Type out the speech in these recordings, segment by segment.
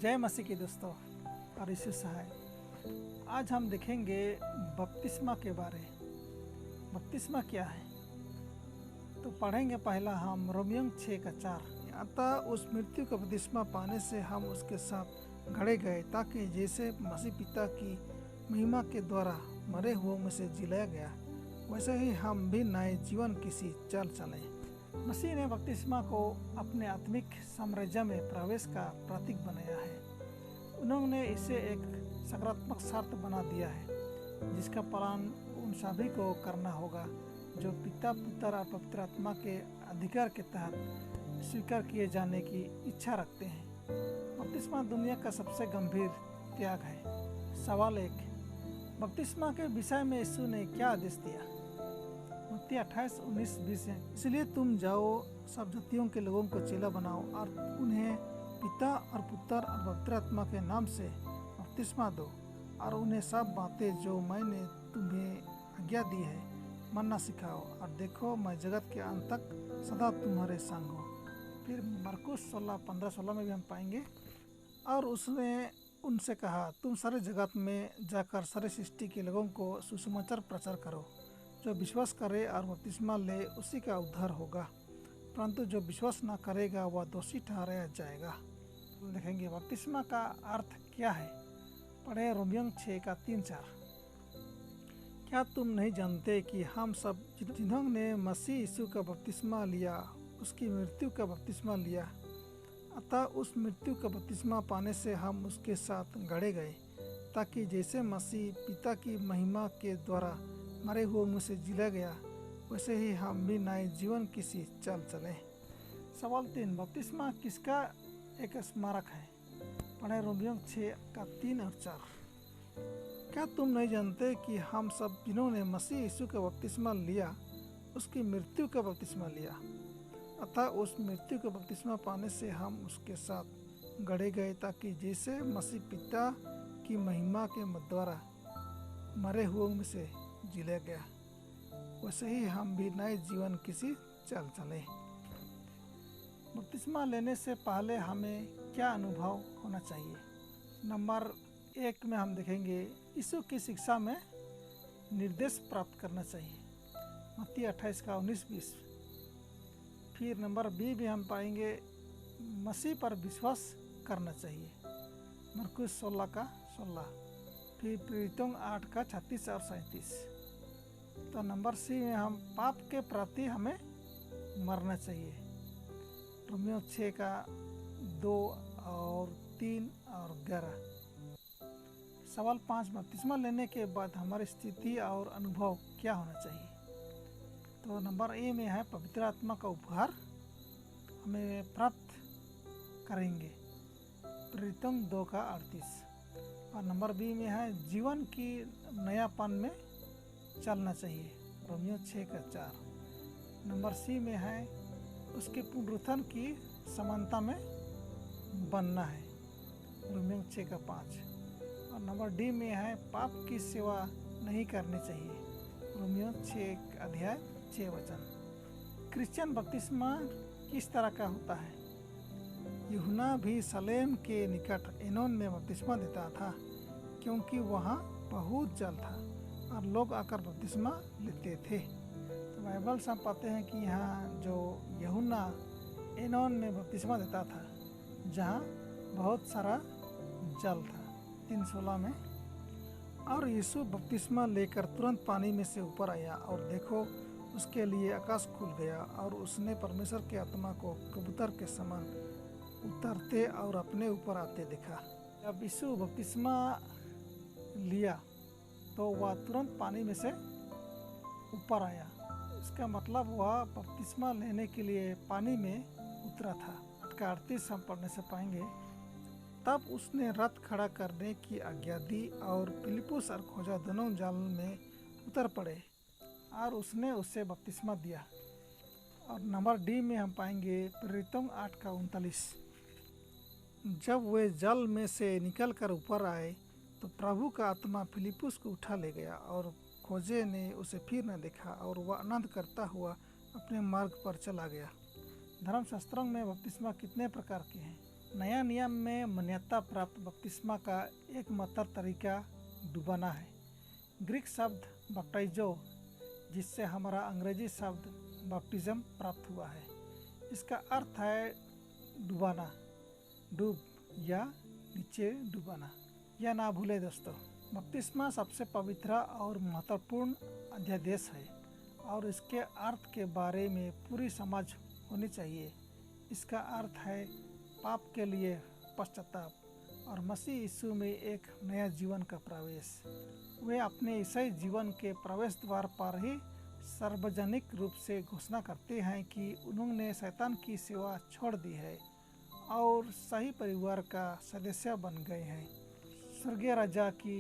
जय मसीह के दोस्तों और यीशु सहाय। आज हम देखेंगे बपतिस्मा के बारे। बपतिस्मा क्या है तो पढ़ेंगे पहला हम रोमियो 6:4। अतः उस मृत्यु का बपतिस्मा पाने से हम उसके साथ गड़े गए, ताकि जैसे मसीह पिता की महिमा के द्वारा मरे हुओं में से जिलाया गया, वैसे ही हम भी नए जीवन की सी चल चलें। मसीह ने बपतिस्मा को अपने आत्मिक साम्राज्य में प्रवेश का प्रतीक बनाया है। उन्होंने इसे एक सकारात्मक शर्त बना दिया है, जिसका पालन उन सभी को करना होगा जो पिता, पुत्र और पवित्र आत्मा के अधिकार के तहत स्वीकार किए जाने की इच्छा रखते हैं। बपतिस्मा दुनिया का सबसे गंभीर त्याग है। सवाल 1, बपतिस्मा के विषय में यीशु ने क्या आदेश दिया? मत्ती 28:19-20 है। इसलिए तुम जाओ, सब जातियों के लोगों को चेला बनाओ और उन्हें पिता और पुत्र और पवित्र आत्मा के नाम से बपतिस्मा दो, और उन्हें सब बातें जो मैंने तुम्हें आज्ञा दी है मानना सिखाओ, और देखो मैं जगत के अंत तक सदा तुम्हारे संग हूँ। फिर मरकुस 16:15-16 में भी हम पाएंगे, और उसने उनसे कहा, तुम सारे जगत में जाकर सारे सृष्टि के लोगों को सुसमाचार प्रचार करो। जो विश्वास करे और बपतिस्मा ले उसी का उद्धार होगा, परंतु जो विश्वास न करेगा वह दोषी ठहराया जाएगा। देखेंगे बपतिस्मा का अर्थ क्या है। पढ़े रोमियो 6:3-4। क्या तुम नहीं जानते कि हम सब जिन्होंने मसीह यीशु का बपतिस्मा लिया उसकी मृत्यु का बपतिस्मा लिया, अतः उस मृत्यु का बपतिस्मा पाने से हम उसके साथ गड़े गए, ताकि जैसे मसीह पिता की महिमा के द्वारा मरे हुए मुँह से जिला गया, वैसे ही हम भी नए जीवन की सी चल चलें। सवाल 3, बपतिस्मा किसका एक स्मारक है? पढ़े रोमियो 6:3 और 4। क्या तुम नहीं जानते कि हम सब जिन्होंने मसीह यीशु का बपतिस्मा लिया उसकी मृत्यु का बपतिस्मा लिया, अतः उस मृत्यु का बपतिस्मा पाने से हम उसके साथ गड़े गए, ताकि जैसे मसीह पिता की महिमा के द्वारा मरे हुओं में से जिला गया, वैसे ही हम भी नए जीवन किसी चल चले। बपतिस्मा लेने से पहले हमें क्या अनुभव होना चाहिए? नंबर 1 में हम देखेंगे यीशु की शिक्षा में निर्देश प्राप्त करना चाहिए, मत्ती 28:19-20। फिर नंबर बी में हम पाएंगे मसीह पर विश्वास करना चाहिए, मरकुस 16:16। फिर प्रेरितों 8:36 और 37। तो नंबर सी में हम पाप के प्रति हमें मरना चाहिए, रोमियो 6:2 और 3 और 11। सवाल 5, बपतिस्मा लेने के बाद हमारी स्थिति और अनुभव क्या होना चाहिए? तो नंबर ए में है पवित्र आत्मा का उपहार हमें प्राप्त करेंगे, प्रेरितों 2:38। और नंबर बी में है जीवन की नयापन में चलना चाहिए, रोमियो 6:4। नंबर सी में है उसके पुनरुत्थान की समानता में बनना है, रोमियो 6:5। और नंबर डी में है पाप की सेवा नहीं करनी चाहिए, रोमियो 6:6। क्रिश्चियन बपतिस्मा किस तरह का होता है? यूहन्ना भी सलेम के निकट एनोन में बपतिस्मा देता था, क्योंकि वहाँ बहुत जल था और लोग आकर बपतिस्मा लेते थे। तो बाइबल से हम पाते हैं कि यहाँ जो यूहन्ना एनोन में बपतिस्मा देता था, जहाँ बहुत सारा जल था, 3:16 में। और यीशु बपतिस्मा लेकर तुरंत पानी में से ऊपर आया, और देखो उसके लिए आकाश खुल गया, और उसने परमेश्वर के आत्मा को कबूतर के समान उतरते और अपने ऊपर आते देखा। जब यीशु बपतिस्मा लिया तो वह तुरंत पानी में से ऊपर आया। इसका मतलब वह बपतिस्मा लेने के लिए पानी में उतरा था। 38 हम पढ़ने से पाएंगे, तब उसने रथ खड़ा करने की आज्ञा दी, और फिलिपुस और खोजा दोनों जाल में उतर पड़े, और उसने उससे बपतिस्मा दिया। और नंबर डी में हम पाएंगे प्रेरितों 8:39। जब वे जल में से निकलकर ऊपर आए तो प्रभु का आत्मा फिलिपुस को उठा ले गया, और खोजे ने उसे फिर न देखा, और वह आनंद करता हुआ अपने मार्ग पर चला गया। धर्मशास्त्रों में बपतिस्मा कितने प्रकार के हैं? नया नियम में मान्यता प्राप्त बपतिस्मा का एकमात्र तरीका डुबाना है। ग्रीक शब्द बप्टाइजो, जिससे हमारा अंग्रेजी शब्द बपटिज्म प्राप्त हुआ है, इसका अर्थ है डुबाना, डूब या नीचे डुबाना। यह ना भूले दोस्तों, बपतिस्मा सबसे पवित्र और महत्वपूर्ण अध्यादेश है और इसके अर्थ के बारे में पूरी समझ होनी चाहिए। इसका अर्थ है पाप के लिए पश्चाताप और मसीह यीशु में एक नया जीवन का प्रवेश। वे अपने ईसाई जीवन के प्रवेश द्वार पर ही सार्वजनिक रूप से घोषणा करते हैं कि उन्होंने शैतान की सेवा छोड़ दी है और सही परिवार का सदस्य बन गए हैं, स्वर्गीय राजा की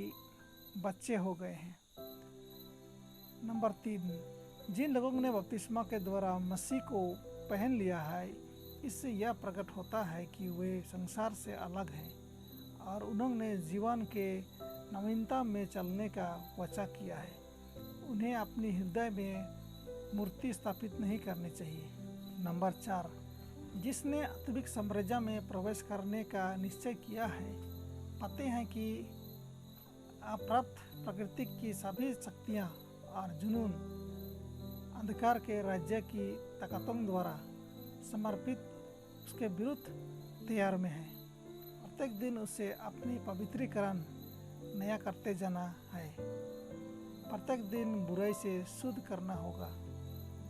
बच्चे हो गए हैं। नंबर 3, जिन लोगों ने बपतिस्मा के द्वारा मसीह को पहन लिया है, इससे यह प्रकट होता है कि वे संसार से अलग हैं और उन्होंने जीवन के नवीनता में चलने का वाचा किया है। उन्हें अपने हृदय में मूर्ति स्थापित नहीं करनी चाहिए। नंबर 4, जिसने आत्मिक साम्राज्य में प्रवेश करने का निश्चय किया है, पाते हैं कि अप्राप्त प्रकृति की सभी शक्तियाँ और जुनून अंधकार के राज्य की ताकतों द्वारा समर्पित उसके विरुद्ध तैयार में है। प्रत्येक दिन उसे अपनी पवित्रीकरण नया करते जाना है। प्रत्येक दिन बुराई से शुद्ध करना होगा।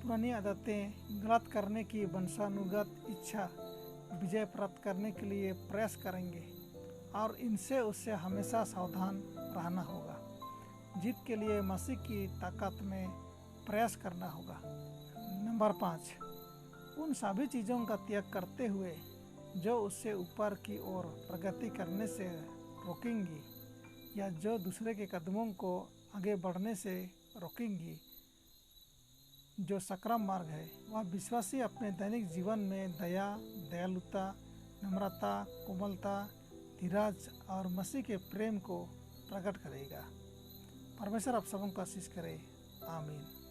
पुरानी आदतें गलत करने की वंशानुगत इच्छा विजय प्राप्त करने के लिए प्रयास करेंगे और इनसे उससे हमेशा सावधान रहना होगा। जीत के लिए मसीह की ताकत में प्रयास करना होगा। नंबर 5, उन सभी चीज़ों का त्याग करते हुए जो उससे ऊपर की ओर प्रगति करने से रोकेंगी या जो दूसरे के कदमों को आगे बढ़ने से रोकेंगी, जो सक्राम मार्ग है, वह विश्वासी अपने दैनिक जीवन में दया, दयालुता, नम्रता, कोमलता, धीरज और मसीह के प्रेम को प्रकट करेगा। परमेश्वर आप सबों को आशीष करे। आमीन।